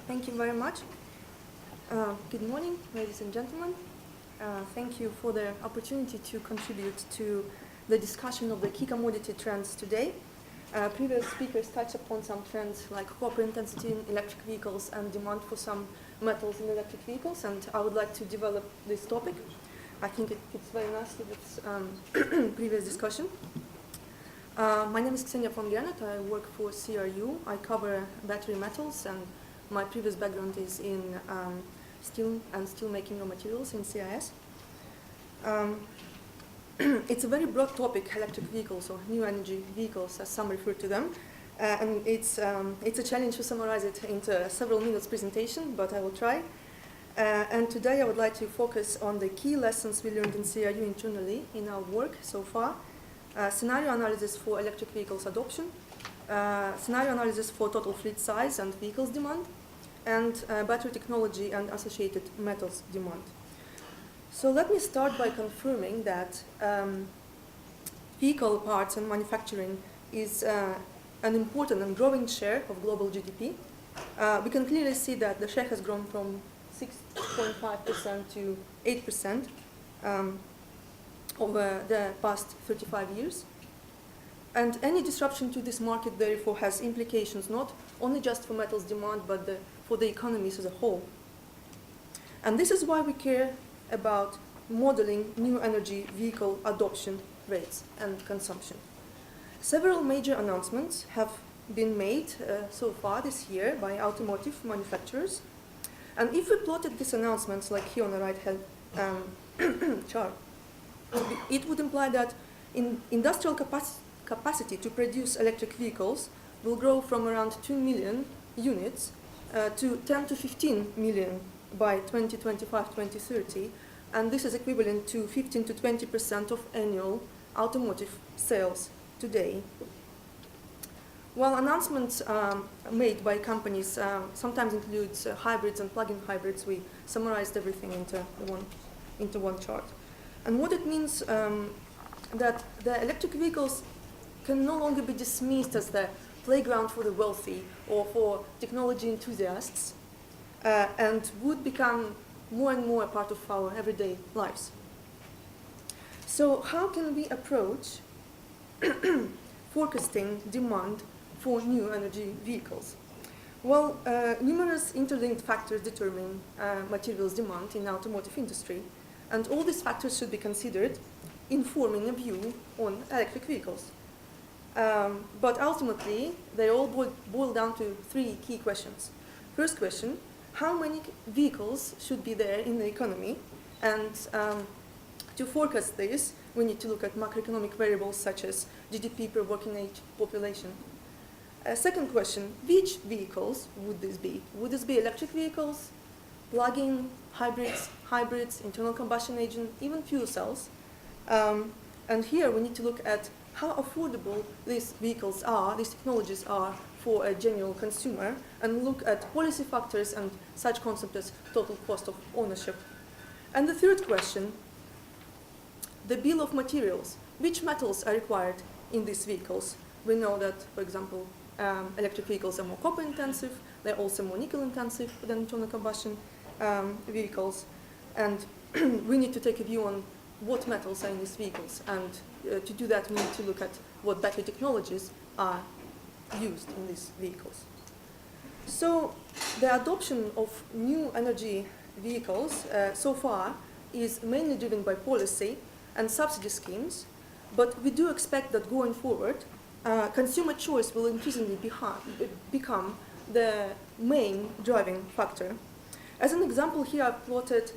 Thank you very much. Good morning, ladies and gentlemen. Thank you for the opportunity to contribute to the discussion of the key commodity trends today. Previous speakers touched upon some trends like copper intensity in electric vehicles and demand for some metals in electric vehicles, and I would like to develop this topic. I think it fits very nicely with previous discussion. My name is Ksenia von Gernet. I work for CRU. I cover battery metals, and my previous background is in steel and steelmaking raw materials in CIS. It's a very broad topic, electric vehicles or new energy vehicles, as some refer to them. And it's a challenge to summarize it into several minutes presentation, but I will try. And today I would like to focus on the key lessons we learned in CRU internally in our work so far. Scenario analysis for electric vehicles adoption, scenario analysis for total fleet size and vehicles demand, and battery technology and associated metals demand. So let me start by confirming that vehicle parts and manufacturing is an important and growing share of global GDP. We can clearly see that the share has grown from 6.5% to 8%. Over the past 35 years. And any disruption to this market, therefore, has implications not only just for metals demand, but for the economies as a whole. And this is why we care about modeling new energy vehicle adoption rates and consumption. Several major announcements have been made so far this year by automotive manufacturers. And if we plotted these announcements, like here on the right-hand chart, it would imply that industrial capacity to produce electric vehicles will grow from around 2 million units to 10 to 15 million by 2025-2030, and this is equivalent to 15 to 20% of annual automotive sales today. While announcements made by companies sometimes includes hybrids and plug-in hybrids, we summarized everything into one chart. And what it means that the electric vehicles can no longer be dismissed as the playground for the wealthy or for technology enthusiasts and would become more and more a part of our everyday lives. So how can we approach forecasting demand for new energy vehicles? Well, numerous interlinked factors determine materials demand in the automotive industry. And all these factors should be considered in forming a view on electric vehicles. But ultimately, they all boil down to three key questions. First question, how many vehicles should be there in the economy? And to forecast this, we need to look at macroeconomic variables such as GDP per working age population. Second question, which vehicles would this be? Would this be electric vehicles, plug-in, hybrids, internal combustion engine, even fuel cells? And here we need to look at how affordable these vehicles are, these technologies are for a general consumer, and look at policy factors and such concepts as total cost of ownership. And the third question, the bill of materials. Which metals are required in these vehicles? We know that, for example, electric vehicles are more copper intensive, they're also more nickel intensive than internal combustion vehicles, and we need to take a view on what metals are in these vehicles, and to do that we need to look at what battery technologies are used in these vehicles. So the adoption of new energy vehicles so far is mainly driven by policy and subsidy schemes, but we do expect that going forward consumer choice will increasingly become the main driving factor. As an example, here I've plotted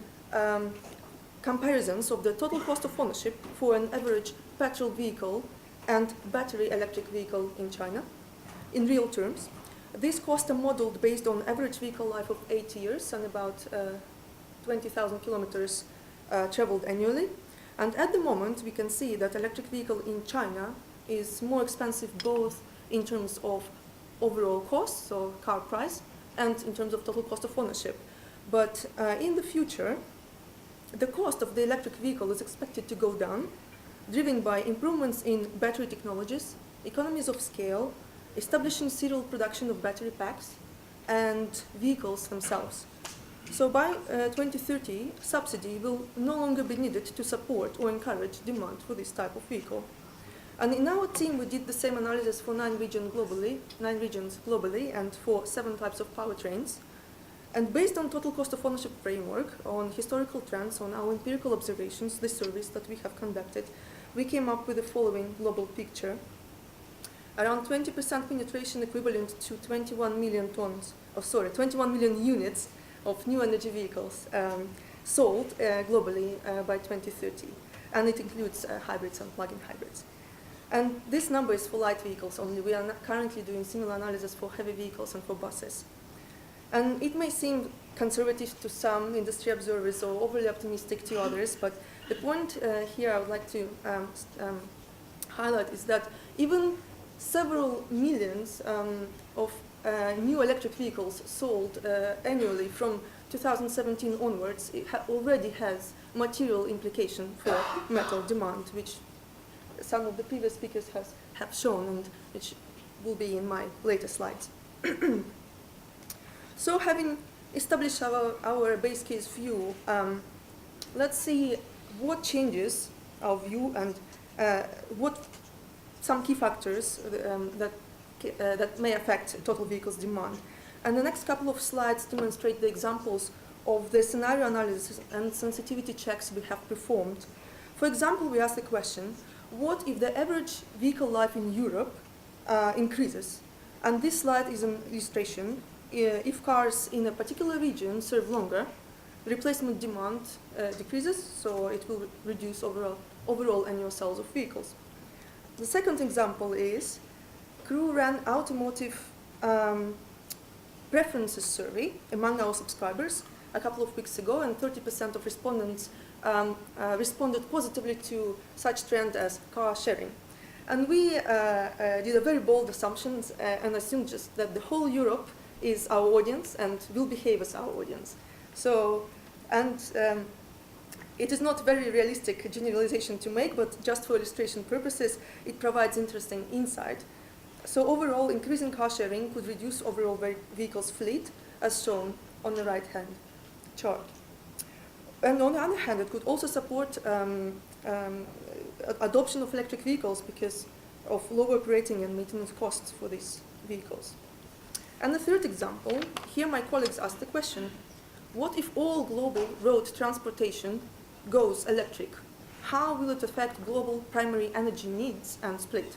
comparisons of the total cost of ownership for an average petrol vehicle and battery electric vehicle in China in real terms. These costs are modeled based on average vehicle life of 8 years and about 20,000 kilometers traveled annually. And at the moment, we can see that electric vehicle in China is more expensive both in terms of overall cost, so car price, and in terms of total cost of ownership. But in the future, the cost of the electric vehicle is expected to go down, driven by improvements in battery technologies, economies of scale, establishing serial production of battery packs, and vehicles themselves. So by 2030, subsidy will no longer be needed to support or encourage demand for this type of vehicle. And in our team, we did the same analysis for 9 regions globally, and for 7 types of powertrains. And based on total cost of ownership framework, on historical trends, on our empirical observations, the surveys that we have conducted, we came up with the following global picture. Around 20% penetration equivalent to 21 million units of new energy vehicles sold globally by 2030. And it includes hybrids and plug-in hybrids. And this number is for light vehicles only. We are currently doing similar analysis for heavy vehicles and for buses. And it may seem conservative to some industry observers or overly optimistic to others, but the point here I would like to highlight is that even several millions of new electric vehicles sold annually from 2017 onwards, it already has material implication for metal demand, which some of the previous speakers have shown, and which will be in my later slides. So having established our base case view, let's see what changes our view and what some key factors that may affect total vehicles demand. And the next couple of slides demonstrate the examples of the scenario analysis and sensitivity checks we have performed. For example, we asked the question, what if the average vehicle life in Europe increases? And this slide is an illustration. If cars in a particular region serve longer, replacement demand decreases, so it will reduce overall annual sales of vehicles. The second example is Crew ran automotive preferences survey among our subscribers a couple of weeks ago, and 30% of respondents responded positively to such trend as car sharing. And we did a very bold assumption and assumed just that the whole Europe is our audience and will behave as our audience. So, and it is not very realistic generalization to make, but just for illustration purposes, it provides interesting insight. So overall, increasing car sharing could reduce overall vehicles fleet, as shown on the right-hand chart. And on the other hand, it could also support adoption of electric vehicles because of lower operating and maintenance costs for these vehicles. And the third example, here my colleagues asked the question, what if all global road transportation goes electric? How will it affect global primary energy needs and split?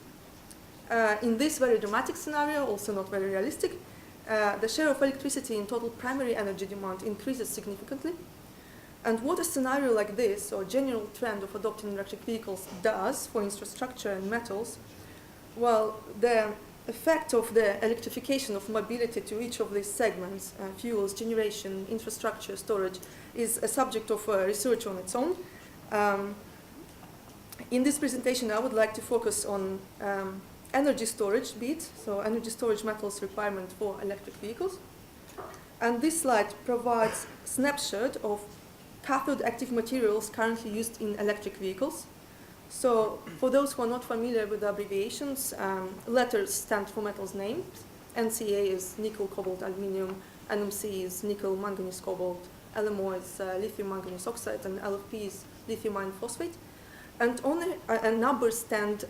In this very dramatic scenario, also not very realistic, the share of electricity in total primary energy demand increases significantly. And what a scenario like this, or general trend of adopting electric vehicles, does for infrastructure and metals, well, the effect of the electrification of mobility to each of these segments, fuels, generation, infrastructure, storage, is a subject of research on its own. In this presentation, I would like to focus on energy storage bit, so energy storage metals requirement for electric vehicles. And this slide provides a snapshot of cathode active materials currently used in electric vehicles. So for those who are not familiar with the abbreviations, letters stand for metals names. NCA is nickel, cobalt, aluminium. NMC is nickel, manganese, cobalt. LMO is lithium manganese oxide, and LFP is lithium iron phosphate. And only numbers stand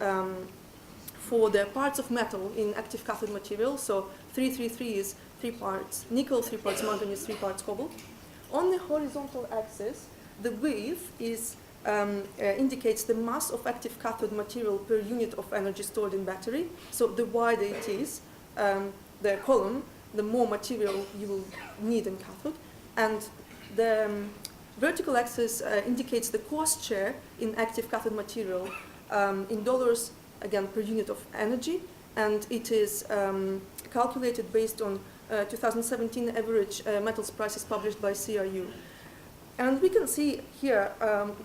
for the parts of metal in active cathode material. So 333 is 3 parts nickel, 3 parts manganese, 3 parts cobalt. On the horizontal axis, the width is indicates the mass of active cathode material per unit of energy stored in battery. So the wider it is, the column, the more material you will need in cathode. And the vertical axis indicates the cost share in active cathode material in dollars, again, per unit of energy. And it is calculated based on 2017 average metals prices published by CRU. And we can see here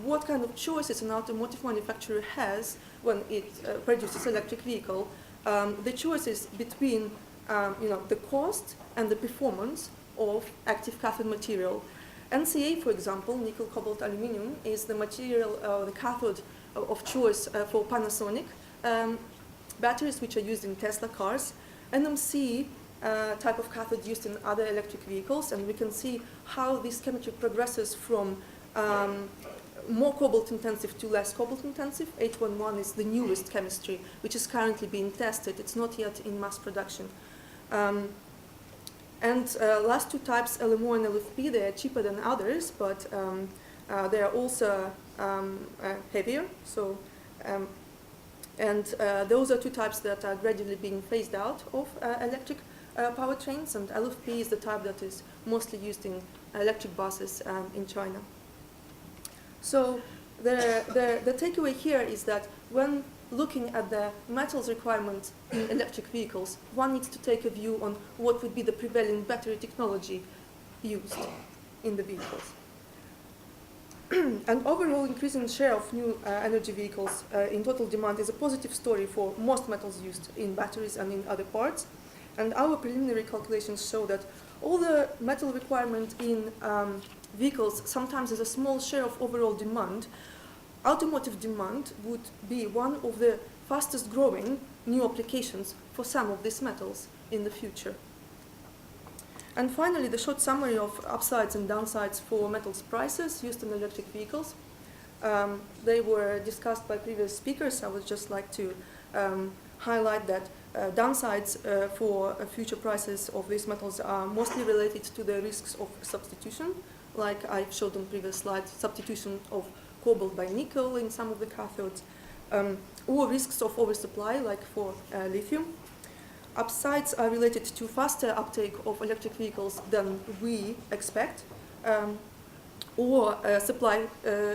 what kind of choices an automotive manufacturer has when it produces electric vehicle. The choices between the cost and the performance of active cathode material. NCA, for example, nickel, cobalt, aluminium, is the material, the cathode of choice for Panasonic batteries, which are used in Tesla cars. NMC type of cathode used in other electric vehicles, and we can see how this chemistry progresses from more cobalt intensive to less cobalt intensive. H11 is the newest chemistry, which is currently being tested. It's not yet in mass production. Last two types, LMO and LFP, they are cheaper than others, but they are also heavier. So, those are two types that are gradually being phased out of electric powertrains, and LFP is the type that is mostly used in electric buses in China. So the takeaway here is that when looking at the metals requirements in electric vehicles, one needs to take a view on what would be the prevailing battery technology used in the vehicles. An overall increasing share of new energy vehicles in total demand is a positive story for most metals used in batteries and in other parts. And our preliminary calculations show that all the metal requirement in vehicles sometimes is a small share of overall demand. Automotive demand would be one of the fastest growing new applications for some of these metals in the future. And finally, the short summary of upsides and downsides for metals prices used in electric vehicles. They were discussed by previous speakers. I would just like to highlight that downsides for future prices of these metals are mostly related to the risks of substitution, like I showed on previous slides, substitution of cobalt by nickel in some of the cathodes, or risks of oversupply, like for lithium. Upsides are related to faster uptake of electric vehicles than we expect, or supply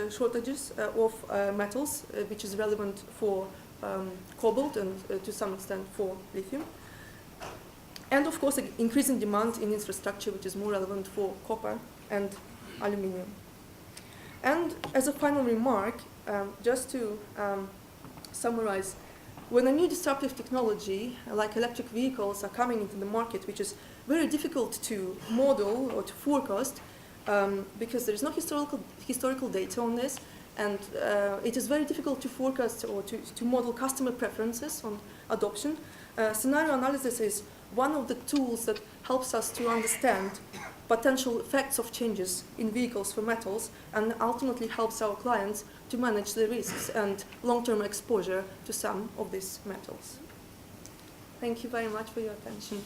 shortages of metals, which is relevant for cobalt and to some extent for lithium. And of course, increasing demand in infrastructure, which is more relevant for copper and aluminium. And as a final remark, just to summarize, when a new disruptive technology like electric vehicles are coming into the market, which is very difficult to model or to forecast because there is no historical data on this, and it is very difficult to forecast or to model customer preferences on adoption. Scenario analysis is one of the tools that helps us to understand potential effects of changes in vehicles for metals, and ultimately helps our clients to manage the risks and long-term exposure to some of these metals. Thank you very much for your attention.